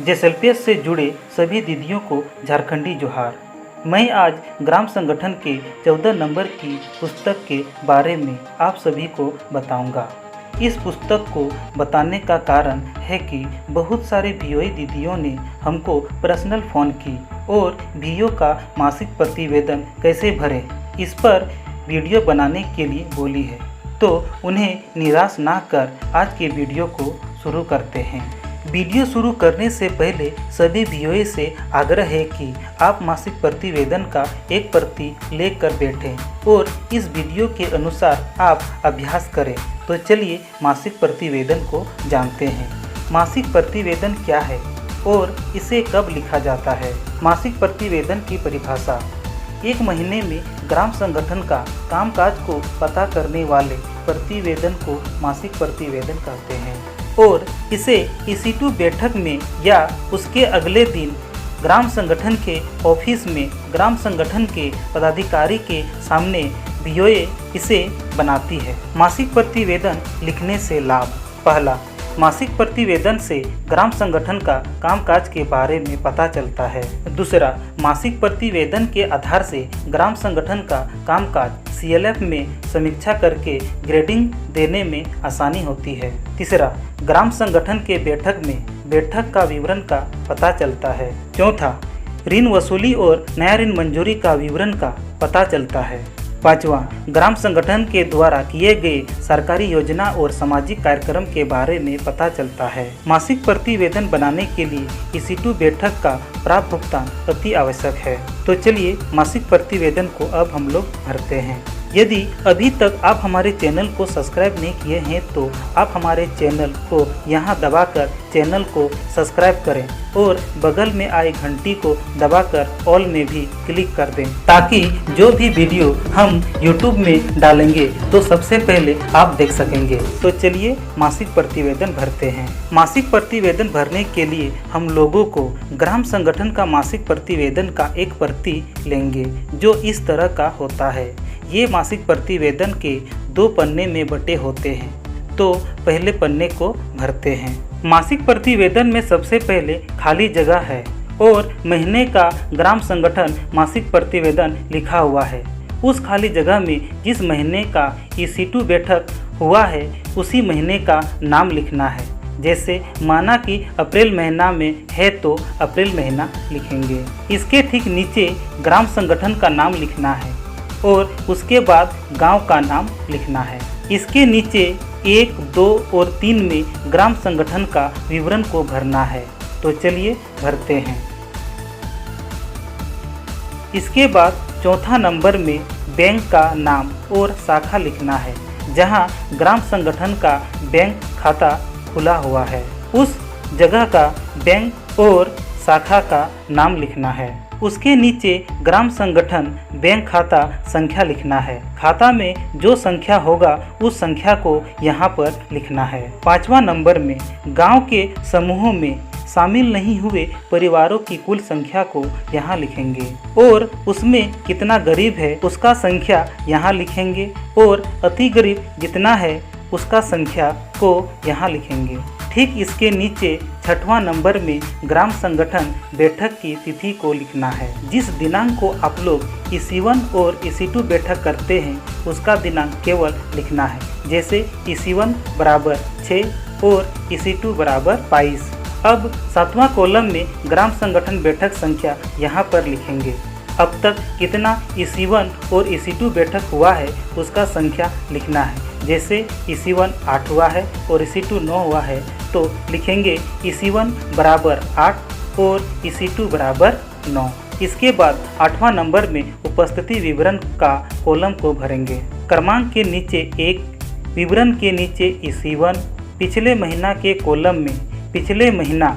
JSLPS से जुड़े सभी दीदियों को झारखंडी जोहार। मैं आज ग्राम संगठन के 14 नंबर की पुस्तक के बारे में आप सभी को बताऊंगा। इस पुस्तक को बताने का कारण है कि बहुत सारे वीओई दीदियों ने हमको पर्सनल फ़ोन की और वीओ का मासिक प्रतिवेदन कैसे भरें इस पर वीडियो बनाने के लिए बोली है, तो उन्हें निराश ना कर आज के वीडियो को शुरू करते हैं। वीडियो शुरू करने से पहले सभी वीओए से आग्रह है कि आप मासिक प्रतिवेदन का एक प्रति लेकर बैठें और इस वीडियो के अनुसार आप अभ्यास करें। तो चलिए मासिक प्रतिवेदन को जानते हैं। मासिक प्रतिवेदन क्या है और इसे कब लिखा जाता है। मासिक प्रतिवेदन की परिभाषा: एक महीने में ग्राम संगठन का कामकाज को पता करने वाले प्रतिवेदन को मासिक प्रतिवेदन कहते हैं और इसे EC2 बैठक में या उसके अगले दिन ग्राम संगठन के ऑफिस में ग्राम संगठन के पदाधिकारी के सामने वीओए इसे बनाती है। मासिक प्रतिवेदन लिखने से लाभ: पहला, मासिक प्रतिवेदन से ग्राम संगठन का कामकाज के बारे में पता चलता है। दूसरा, मासिक प्रतिवेदन के आधार से ग्राम संगठन का कामकाज CLF में समीक्षा करके ग्रेडिंग देने में आसानी होती है। तीसरा, ग्राम संगठन के बैठक में बैठक का विवरण का पता चलता है। चौथा, ऋण वसूली और नया ऋण मंजूरी का विवरण का पता चलता है। पाँचवा, ग्राम संगठन के द्वारा किए गए सरकारी योजना और सामाजिक कार्यक्रम के बारे में पता चलता है। मासिक प्रतिवेदन बनाने के लिए EC2 बैठक का प्राप्त भुगतान अति आवश्यक है। तो चलिए मासिक प्रतिवेदन को अब हम लोग भरते हैं। यदि अभी तक आप हमारे चैनल को सब्सक्राइब नहीं किए हैं तो आप हमारे चैनल को यहां दबाकर चैनल को सब्सक्राइब करें और बगल में आए घंटी को दबाकर ऑल में भी क्लिक कर दें, ताकि जो भी वीडियो हम YouTube में डालेंगे तो सबसे पहले आप देख सकेंगे। तो चलिए मासिक प्रतिवेदन भरते हैं। मासिक प्रतिवेदन भरने के लिए हम लोगों को ग्राम संगठन का मासिक प्रतिवेदन का एक प्रति लेंगे जो इस तरह का होता है। ये मासिक प्रतिवेदन के 2 पन्ने में बटे होते हैं, तो पहले पन्ने को भरते हैं। मासिक प्रतिवेदन में सबसे पहले खाली जगह है और महीने का ग्राम संगठन मासिक प्रतिवेदन लिखा हुआ है। उस खाली जगह में जिस महीने का EC2 बैठक हुआ है उसी महीने का नाम लिखना है। जैसे माना कि अप्रैल महीना में है तो अप्रैल महीना लिखेंगे। इसके ठीक नीचे ग्राम संगठन का नाम लिखना है और उसके बाद गांव का नाम लिखना है। इसके नीचे 1, 2 और 3 में ग्राम संगठन का विवरण को भरना है। तो चलिए भरते हैं। इसके बाद चौथा नंबर में बैंक का नाम और शाखा लिखना है। जहां ग्राम संगठन का बैंक खाता खुला हुआ है उस जगह का बैंक और शाखा का नाम लिखना है। उसके नीचे ग्राम संगठन बैंक खाता संख्या लिखना है। खाता में जो संख्या होगा उस संख्या को यहाँ पर लिखना है। 5वां नंबर में गांव के समूहों में शामिल नहीं हुए परिवारों की कुल संख्या को यहाँ लिखेंगे और उसमें कितना गरीब है उसका संख्या यहाँ लिखेंगे और अति गरीब जितना है उसका संख्या को यहाँ लिखेंगे। ठीक इसके नीचे 6वां नंबर में ग्राम संगठन बैठक की तिथि को लिखना है। जिस दिनांक को आप लोग EC1 और EC2 बैठक करते हैं उसका दिनांक केवल लिखना है। जैसे EC1 बराबर 6 और EC2 बराबर 22। अब 7वां कॉलम में ग्राम संगठन बैठक संख्या यहाँ पर लिखेंगे। अब तक कितना EC1 और EC2 बैठक हुआ है उसका संख्या लिखना है। जैसे EC1 8 हुआ है और EC2 9 हुआ है तो लिखेंगे EC1 बराबर 8 और EC2 बराबर 9। इसके बाद 8वां नंबर में उपस्थिति विवरण का कॉलम को भरेंगे। क्रमांक के नीचे 1, विवरण के नीचे EC1, पिछले महीना के कॉलम में पिछले महीना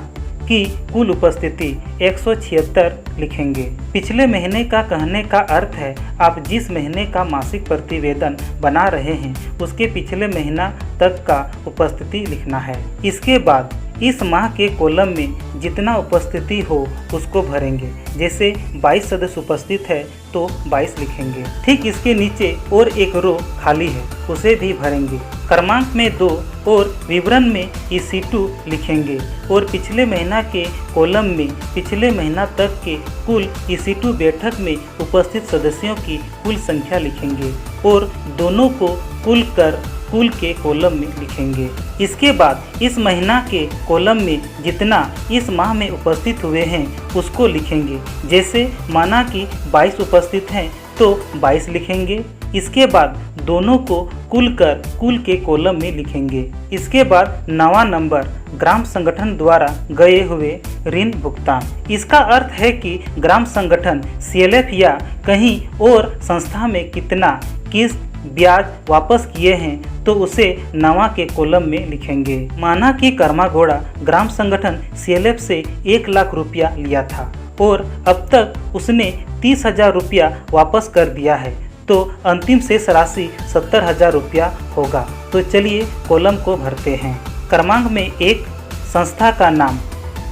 की कुल उपस्थिति 176 लिखेंगे। पिछले महीने का कहने का अर्थ है आप जिस महीने का मासिक प्रतिवेदन बना रहे हैं उसके पिछले महीना तक का उपस्थिति लिखना है। इसके बाद इस माह के कॉलम में जितना उपस्थिति हो उसको भरेंगे। जैसे 22 सदस्य उपस्थित है तो 22 लिखेंगे। ठीक इसके नीचे और एक रो खाली है, उसे भी भरेंगे। क्रमांक में 2 और विवरण में EC2 लिखेंगे और पिछले महीना के कॉलम में पिछले महीना तक के कुल EC2 बैठक में उपस्थित सदस्यों की कुल संख्या लिखेंगे और दोनों को कुल कर कुल के कॉलम में लिखेंगे। इसके बाद इस महीना के कॉलम में जितना इस माह में उपस्थित हुए हैं उसको लिखेंगे। जैसे माना कि 22 उपस्थित हैं तो 22 लिखेंगे। इसके बाद दोनों को कुल कर कुल के कॉलम में लिखेंगे। इसके बाद 9वां नंबर ग्राम संगठन द्वारा गए हुए ऋण भुगतान। इसका अर्थ है कि ग्राम संगठन CLF या कहीं और संस्था में कितना किस्त ब्याज वापस किए हैं तो उसे 9वां के कॉलम में लिखेंगे। माना कि कर्मा घोड़ा ग्राम संगठन CLF से 1 लाख रुपया लिया था और अब तक उसने 30,000 रुपया वापस कर दिया है तो अंतिम शेष राशि 70,000 रुपया होगा। तो चलिए कॉलम को भरते हैं। क्रमांक में 1 संस्था का नाम,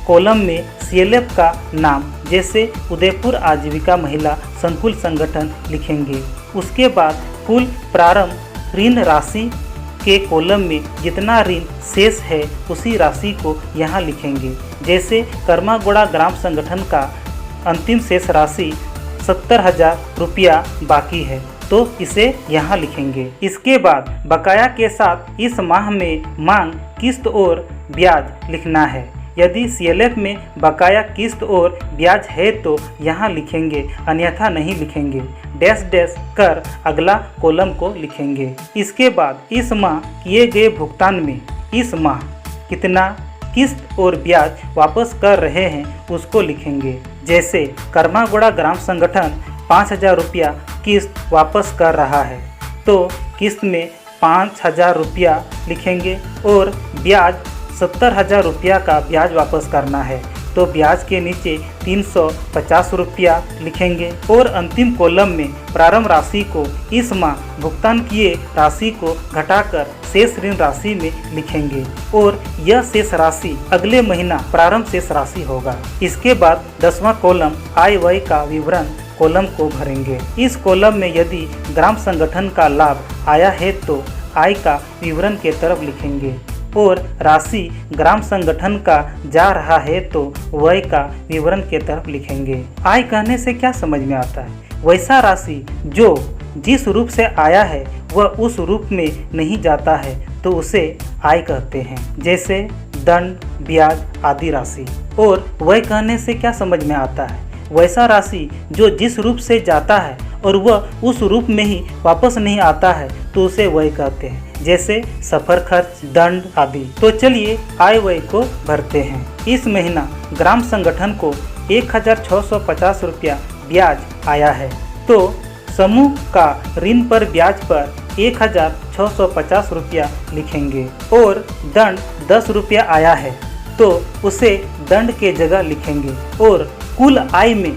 कॉलम में CLF का नाम जैसे उदयपुर आजीविका महिला संकुल संगठन लिखेंगे। उसके बाद कुल प्रारंभ ऋण राशि के कॉलम में जितना ऋण शेष है उसी राशि को यहाँ लिखेंगे। जैसे कर्मागोड़ा ग्राम संगठन का अंतिम शेष राशि 70,000 रुपया बाकी है तो इसे यहाँ लिखेंगे। इसके बाद बकाया के साथ इस माह में मांग किस्त और ब्याज लिखना है। यदि CLF में बकाया किस्त और ब्याज है तो यहाँ लिखेंगे, अन्यथा नहीं लिखेंगे। डैश डैश कर अगला कॉलम को लिखेंगे। इसके बाद इस माह किए गए भुगतान में इस माह कितना किस्त और ब्याज वापस कर रहे हैं उसको लिखेंगे। जैसे कर्मागोड़ा ग्राम संगठन 5,000 रुपया किस्त वापस कर रहा है तो किस्त में 5,000 रुपया लिखेंगे और ब्याज 70,000 रुपया का ब्याज वापस करना है तो ब्याज के नीचे 350 रुपया लिखेंगे और अंतिम कॉलम में प्रारंभ राशि को इस माह भुगतान किए राशि को घटाकर शेष ऋण राशि में लिखेंगे और यह शेष राशि अगले महीना प्रारंभ शेष राशि होगा। इसके बाद 10वां कॉलम आय व्यय का विवरण कॉलम को भरेंगे। इस कॉलम में यदि ग्राम संगठन का लाभ आया है तो आय का विवरण के तरफ लिखेंगे और राशि ग्राम संगठन का जा रहा है तो व्यय का विवरण के तरफ लिखेंगे। आय कहने से क्या समझ में आता है? वैसा राशि जो जिस रूप से आया है वह उस रूप में नहीं जाता है तो उसे आय कहते हैं। जैसे दंड, ब्याज आदि राशि। और व्यय कहने से क्या समझ में आता है? वैसा राशि जो जिस रूप से जाता है और वह उस रूप में ही वापस नहीं आता है तो उसे व्यय कहते हैं। जैसे सफर खर्च, दंड आदि। तो चलिए आय व्यय को भरते हैं। इस महीना ग्राम संगठन को 1,650 रुपया ब्याज आया है तो समूह का ऋण पर ब्याज पर 1,650 रुपया लिखेंगे और दंड 10 रुपया आया है तो उसे दंड के जगह लिखेंगे और कुल आय में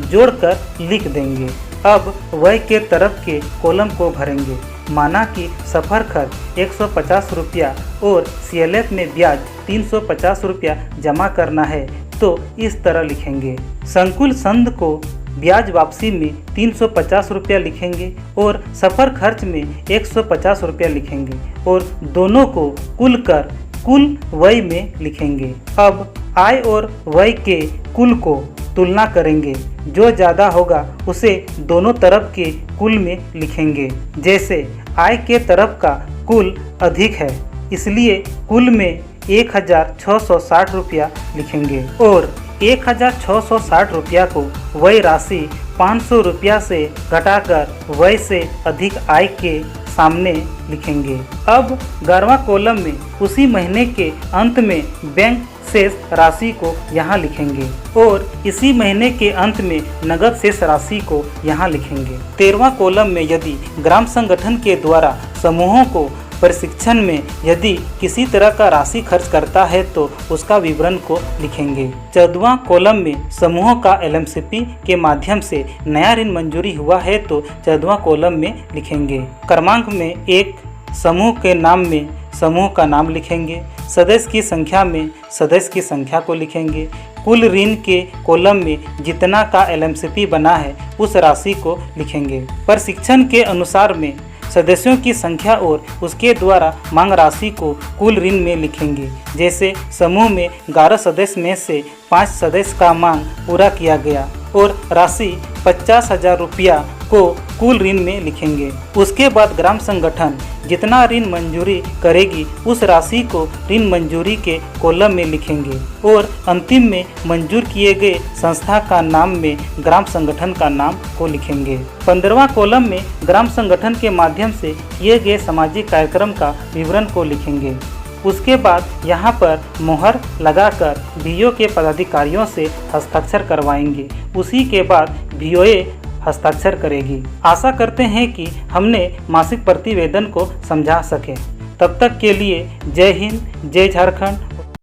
जोड़कर लिख देंगे। अब व्यय के तरफ के कॉलम को भरेंगे। माना कि सफर खर्च 150 रुपया और CLF में ब्याज 350 रुपया जमा करना है तो इस तरह लिखेंगे। संकुल संघ को ब्याज वापसी में 350 रुपया लिखेंगे और सफर खर्च में 150 रुपया लिखेंगे और दोनों को कुल कर कुल व्यय में लिखेंगे। अब आय और व्यय के कुल को तुलना करेंगे। जो ज़्यादा होगा उसे दोनों तरफ के कुल में लिखेंगे। जैसे आय के तरफ का कुल अधिक है इसलिए कुल में 1,660 रुपया लिखेंगे और 1,660 रुपया को व्यय राशि 500 रुपया से घटाकर व्यय से अधिक आय के सामने लिखेंगे। अब 11वां कॉलम में उसी महीने के अंत में बैंक शेष राशि को यहाँ लिखेंगे और इसी महीने के अंत में नगद शेष राशि को यहाँ लिखेंगे। 13वां कॉलम में यदि ग्राम संगठन के द्वारा समूहों को प्रशिक्षण में यदि किसी तरह का राशि खर्च करता है तो उसका विवरण को लिखेंगे। 14वां कॉलम में समूहों का LMCP के माध्यम से नया ऋण मंजूरी हुआ है तो 14वां कॉलम में लिखेंगे। क्रमांक में 1 समूह के नाम में समूह का नाम लिखेंगे। सदस्य की संख्या में सदस्य की संख्या को लिखेंगे। कुल ऋण के कॉलम में जितना का एलएमसीपी बना है उस राशि को लिखेंगे। प्रशिक्षण के अनुसार में सदस्यों की संख्या और उसके द्वारा मांग राशि को कुल ऋण में लिखेंगे। जैसे समूह में 11 सदस्य में से 5 सदस्य का मांग पूरा किया गया और राशि 50,000 रुपया को कुल ऋण में लिखेंगे। उसके बाद ग्राम संगठन जितना ऋण मंजूरी करेगी उस राशि को ऋण मंजूरी के कॉलम में लिखेंगे और अंतिम में मंजूर किए गए संस्था का नाम में ग्राम संगठन का नाम को लिखेंगे। 15वां कॉलम में ग्राम संगठन के माध्यम से किए गए सामाजिक कार्यक्रम का विवरण को लिखेंगे। उसके बाद यहाँ पर मोहर लगाकर बीओ के पदाधिकारियों से हस्ताक्षर करवाएंगे। उसी के बाद बीओए हस्ताक्षर करेगी। आशा करते हैं कि हमने मासिक प्रतिवेदन को समझा सके। तब तक के लिए जय हिंद, जय झारखंड,